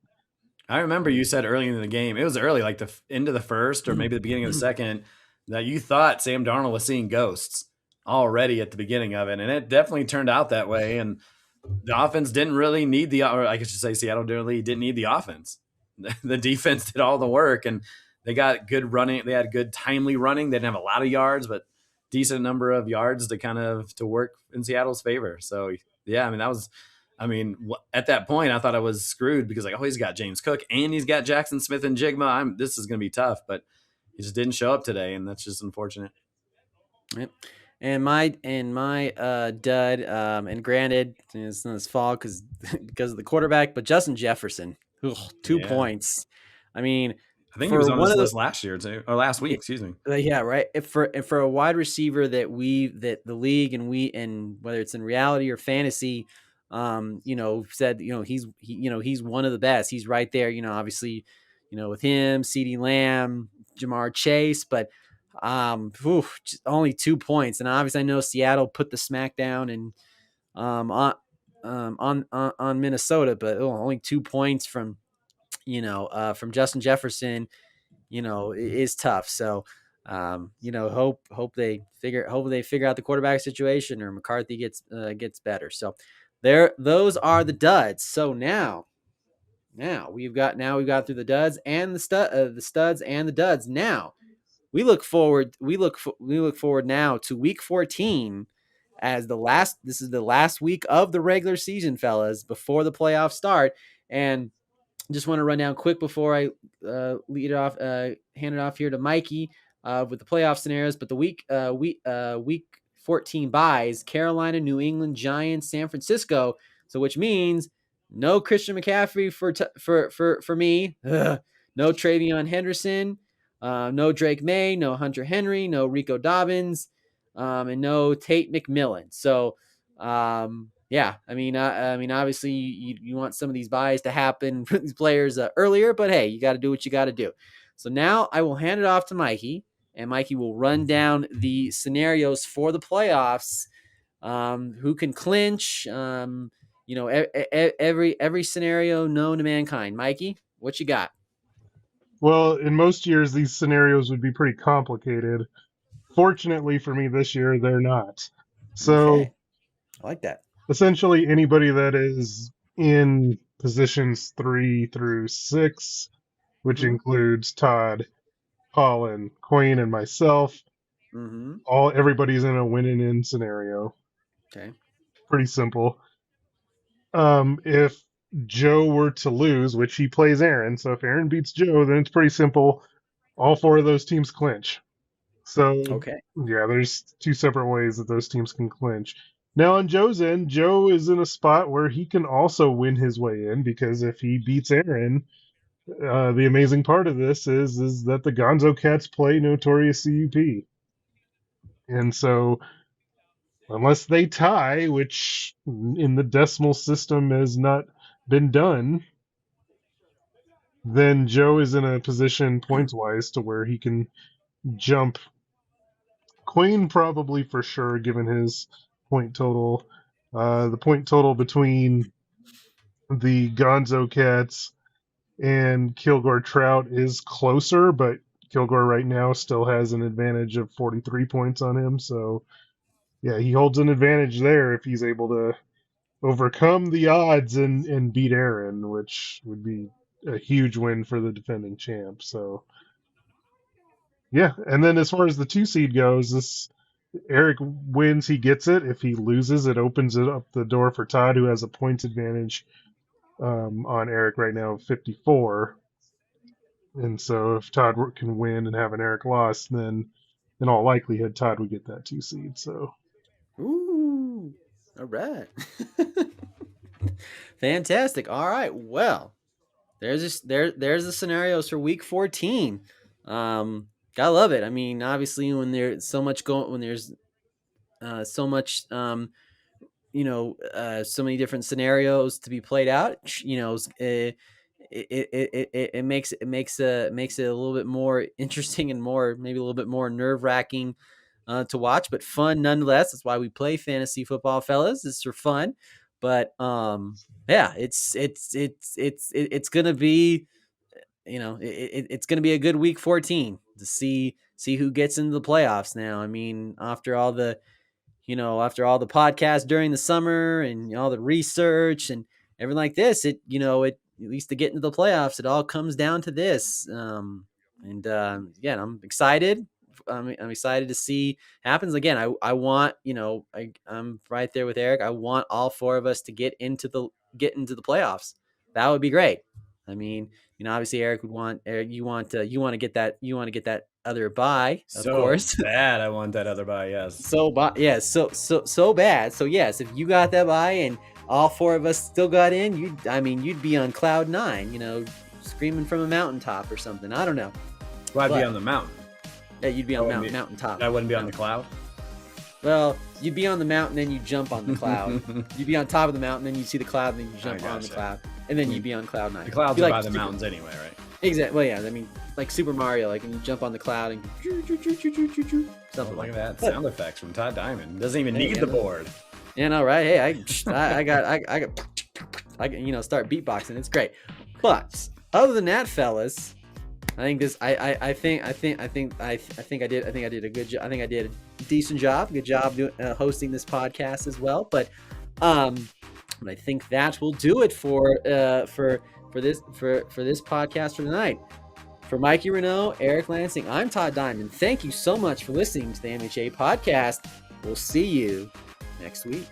I remember you said early in the game, it was early, like the end of the first or maybe the beginning of the second, that you thought Sam Darnold was seeing ghosts already at the beginning of it. And it definitely turned out that way. And the offense didn't really need or I should say Seattle really didn't need the offense. The defense did all the work, and they got good running. They had good timely running. They didn't have a lot of yards, but decent number of yards to work in Seattle's favor. So yeah, at that point, I thought I was screwed because he's got James Cook and he's got Jackson Smith and Jigma. This is going to be tough, but he just didn't show up today, and that's just unfortunate. Yep. And my dud, and granted, it's not his fault because of the quarterback, but Justin Jefferson, 2 points. I mean, I think he was on this list last year too, or last week. Excuse me. Yeah, right. For a wide receiver that the league and whether it's in reality or fantasy, said he's one of the best. He's right there. Obviously, with him, CeeDee Lamb, Jamar Chase, but only 2 points. And obviously, I know Seattle put the smack down and on Minnesota, but only 2 points from Justin Jefferson, is tough. So, hope they figure out the quarterback situation, or McCarthy gets better. So those are the duds. So now we've got through the duds and the studs and the duds. Now we look forward now to week 14 as this is the last week of the regular season, fellas, before the playoffs start. And just want to run down quick before I hand it off here to Mikey with the playoff scenarios. But the week 14 buys: Carolina, New England, Giants, San Francisco. So which means no Christian McCaffrey for me. No Travion Henderson. No Drake May. No Hunter Henry. No Rico Dobbins. And no Tate McMillan. So. Yeah, obviously you want some of these buys to happen for these players earlier, but hey, you got to do what you got to do. So now I will hand it off to Mikey, and Mikey will run down the scenarios for the playoffs. Who can clinch? Every scenario known to mankind. Mikey, what you got? Well, in most years, these scenarios would be pretty complicated. Fortunately for me this year, they're not. So Okay. I like that. Essentially, anybody that is in positions 3 through 6, which includes Todd, Colin, Queen, and myself, everybody's in a win-and-in scenario. Okay. Pretty simple. If Joe were to lose, which he plays Aaron, so if Aaron beats Joe, then it's pretty simple. All 4 of those teams clinch. So Okay. yeah, there's two separate ways that those teams can clinch. Now on Joe's end, Joe is in a spot where he can also win his way in because if he beats Aaron, the amazing part of this is that the Gonzo Cats play Notorious CUP, and so unless they tie, which in the decimal system has not been done, then Joe is in a position points wise to where he can jump Queen probably for sure, given his point total. The point total between the Gonzo Cats and Kilgore Trout is closer, but Kilgore right now still has an advantage of 43 points on him. So, yeah, he holds an advantage there if he's able to overcome the odds and beat Aaron, which would be a huge win for the defending champ. So, yeah. And then as far as the 2 seed goes, this Eric wins, he gets it. If he loses, it opens it up the door for Todd, who has a points advantage on Eric right now of 54. And so if Todd can win and have an Eric loss, then in all likelihood Todd would get that 2 seed. So Ooh. All right. Fantastic. All right. Well, there's the scenarios for week 14. Gotta love it. I mean, obviously when there's so much when there's so much so many different scenarios to be played out, it makes it a little bit more interesting and maybe a little bit more nerve-wracking to watch, but fun nonetheless. That's why we play fantasy football, fellas. It's for fun. But yeah, it's gonna be it's gonna be a good week 14 to see who gets into the playoffs now. I mean, after all the podcasts during the summer and all the research and everything like this, at least to get into the playoffs, it all comes down to this. Yeah, I'm excited. I'm excited to see happens again. I want, I'm right there with Eric. I want all four of us to get into the playoffs. That would be great. I mean, obviously Eric would want, you want to get that other bye, of course. Bad. I want that other bye. Yes. So bad. So yes, if you got that bye and all four of us still got in, you'd be on cloud 9, screaming from a mountaintop or something. I don't know. Well, I'd be on the mountain. Yeah, you'd be on mountaintop. I wouldn't be on the cloud. Well, you'd be on the mountain, then you jump on the cloud. You'd be on top of the mountain, then you see the cloud, then you jump on the cloud, and then you'd be on cloud 9. The clouds are by the mountains anyway, right? Exactly. Well, yeah. I mean, like Super Mario, like when you jump on the cloud and something like that. Sound effects from Todd Diamond. Doesn't even need the board. Yeah, no, right? Hey, I got start beatboxing. It's great. But other than that, fellas, I think I think I did a good job. I think I did a decent job. Good job hosting this podcast as well. But I think that will do it for this podcast for tonight. For Mikey Renault, Eric Lansing, I'm Todd Diamond. Thank you so much for listening to the MHA podcast. We'll see you next week.